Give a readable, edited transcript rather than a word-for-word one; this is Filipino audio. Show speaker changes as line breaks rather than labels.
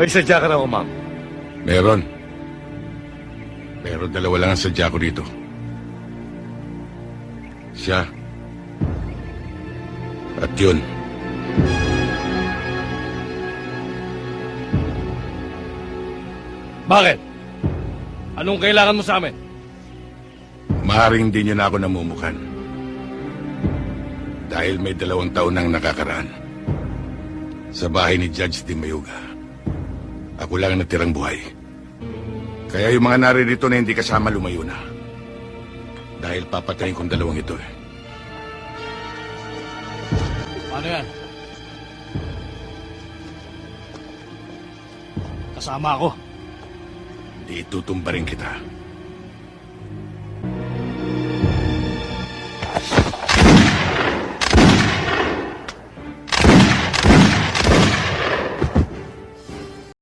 May sadya ka na, ma'am.
Meron. Pero dalawa lang ang sadya ko dito. Siya. At yun.
Bakit? Anong kailangan mo sa amin?
Maaaring di niyo na ako namumukan. Dahil may 2 taon nang nakakaraan. Sa bahay ni Judge Di Mayuga. Ako lang ang natirang buhay. Kaya yung mga naririto na hindi kasama lumayo na. Dahil papatayin kong 2 ito eh.
Paano yan? Kasama ako.
Di itutumba rin kita.